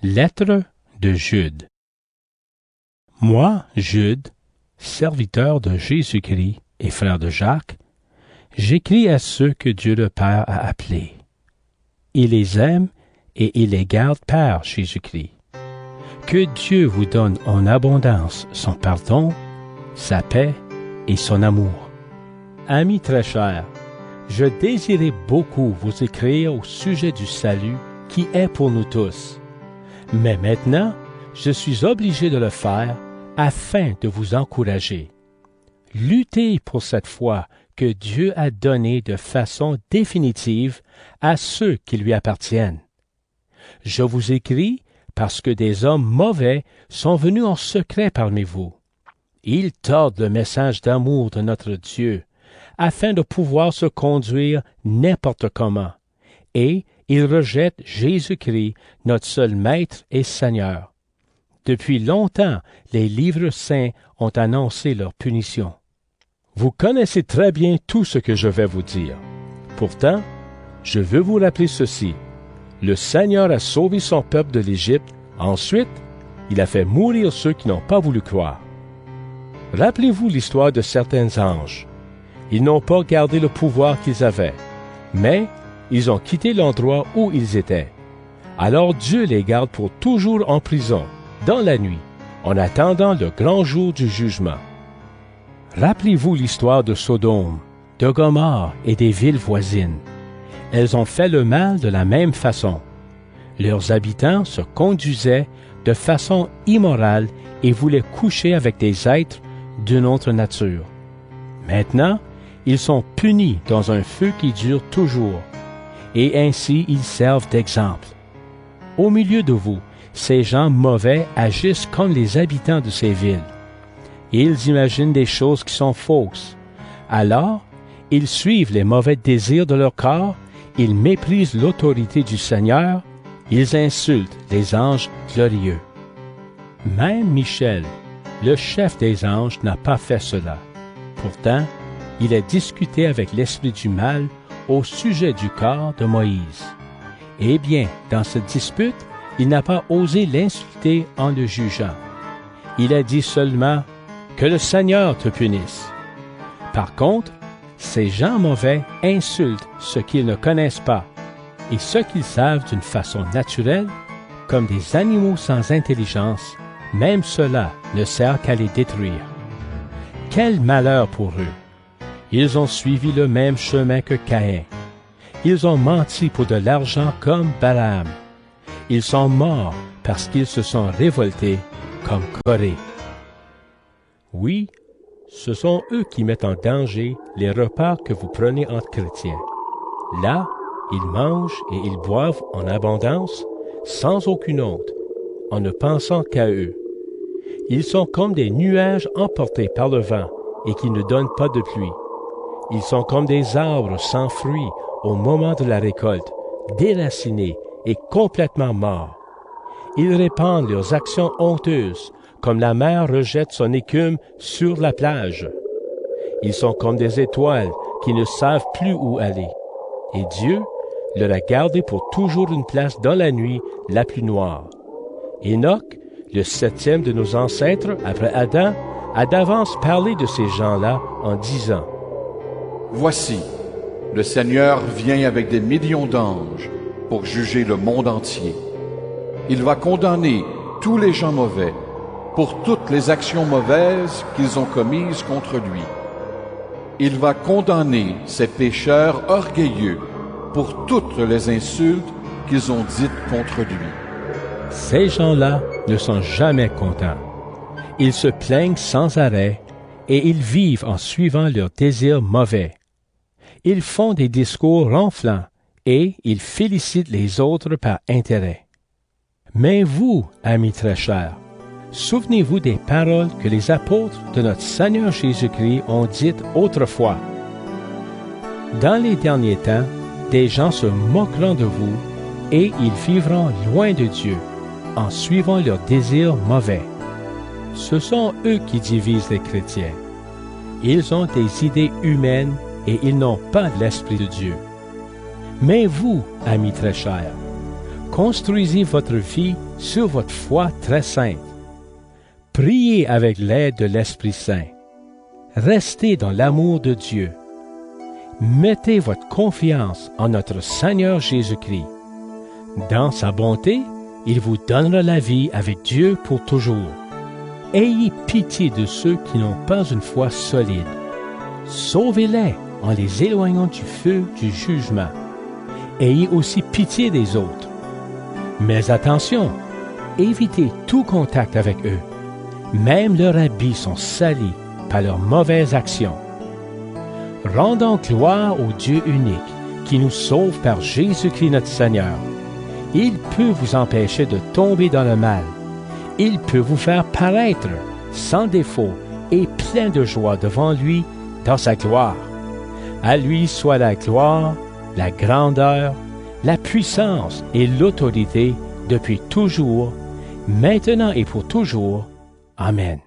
Lettre de Jude. Moi, Jude, serviteur de Jésus-Christ et frère de Jacques, j'écris à ceux que Dieu le Père a appelés. Il les aime et il les garde par Jésus-Christ. Que Dieu vous donne en abondance son pardon, sa paix et son amour. Amis très chers, je désirais beaucoup vous écrire au sujet du salut qui est pour nous tous. Mais maintenant, je suis obligé de le faire afin de vous encourager. Luttez pour cette foi que Dieu a donnée de façon définitive à ceux qui lui appartiennent. Je vous écris parce que des hommes mauvais sont venus en secret parmi vous. Ils tordent le message d'amour de notre Dieu afin de pouvoir se conduire n'importe comment, et ils rejettent Jésus-Christ, notre seul Maître et Seigneur. Depuis longtemps, les livres saints ont annoncé leur punition. Vous connaissez très bien tout ce que je vais vous dire. Pourtant, je veux vous rappeler ceci. Le Seigneur a sauvé son peuple de l'Égypte. Ensuite, il a fait mourir ceux qui n'ont pas voulu croire. Rappelez-vous l'histoire de certains anges. Ils n'ont pas gardé le pouvoir qu'ils avaient, mais ils ont quitté l'endroit où ils étaient. Alors Dieu les garde pour toujours en prison, dans la nuit, en attendant le grand jour du jugement. Rappelez-vous l'histoire de Sodome, de Gomorrhe et des villes voisines. Elles ont fait le mal de la même façon. Leurs habitants se conduisaient de façon immorale et voulaient coucher avec des êtres d'une autre nature. Maintenant, ils sont punis dans un feu qui dure toujours, et ainsi ils servent d'exemple. Au milieu de vous, ces gens mauvais agissent comme les habitants de ces villes. Ils imaginent des choses qui sont fausses. Alors, ils suivent les mauvais désirs de leur corps, ils méprisent l'autorité du Seigneur, ils insultent les anges glorieux. Même Michel, le chef des anges, n'a pas fait cela. Pourtant, il a discuté avec l'esprit du mal au sujet du corps de Moïse. Eh bien, dans cette dispute, il n'a pas osé l'insulter en le jugeant. Il a dit seulement « Que le Seigneur te punisse ». Par contre, ces gens mauvais insultent ce qu'ils ne connaissent pas, et ce qu'ils savent d'une façon naturelle, comme des animaux sans intelligence, même cela ne sert qu'à les détruire. Quel malheur pour eux! Ils ont suivi le même chemin que Caïn. Ils ont menti pour de l'argent comme Balaam. Ils sont morts parce qu'ils se sont révoltés comme Corée. Oui, ce sont eux qui mettent en danger les repas que vous prenez entre chrétiens. Là, ils mangent et ils boivent en abondance, sans aucune honte, en ne pensant qu'à eux. Ils sont comme des nuages emportés par le vent et qui ne donnent pas de pluie. Ils sont comme des arbres sans fruits au moment de la récolte, déracinés et complètement morts. Ils répandent leurs actions honteuses, comme la mer rejette son écume sur la plage. Ils sont comme des étoiles qui ne savent plus où aller. Et Dieu leur a gardé pour toujours une place dans la nuit la plus noire. Enoch, le 7e de nos ancêtres après Adam, a d'avance parlé de ces gens-là en disant « Voici, le Seigneur vient avec des millions d'anges pour juger le monde entier. Il va condamner tous les gens mauvais pour toutes les actions mauvaises qu'ils ont commises contre lui. Il va condamner ces pécheurs orgueilleux pour toutes les insultes qu'ils ont dites contre lui. » Ces gens-là ne sont jamais contents. Ils se plaignent sans arrêt et ils vivent en suivant leurs désirs mauvais. Ils font des discours ronflants et ils félicitent les autres par intérêt. Mais vous, amis très chers, souvenez-vous des paroles que les apôtres de notre Seigneur Jésus-Christ ont dites autrefois. Dans les derniers temps, des gens se moqueront de vous et ils vivront loin de Dieu, en suivant leurs désirs mauvais. Ce sont eux qui divisent les chrétiens. Ils ont des idées humaines et ils n'ont pas l'Esprit de Dieu. Mais vous, amis très chers, Construisez votre vie sur votre foi très sainte. Priez avec l'aide de l'Esprit Saint. Restez dans l'amour de Dieu. Mettez votre confiance en notre Seigneur Jésus-Christ. Dans sa bonté, il vous donnera la vie avec Dieu pour toujours. Ayez pitié de ceux qui n'ont pas une foi solide. Sauvez-les en les éloignant du feu du jugement. Ayez aussi pitié des autres. Mais attention, évitez tout contact avec eux. Même leurs habits sont salis par leurs mauvaises actions. Rendons gloire au Dieu unique qui nous sauve par Jésus-Christ notre Seigneur. Il peut vous empêcher de tomber dans le mal. Il peut vous faire paraître sans défaut et plein de joie devant lui dans sa gloire. À lui soit la gloire, la grandeur, la puissance et l'autorité depuis toujours, maintenant et pour toujours. Amen.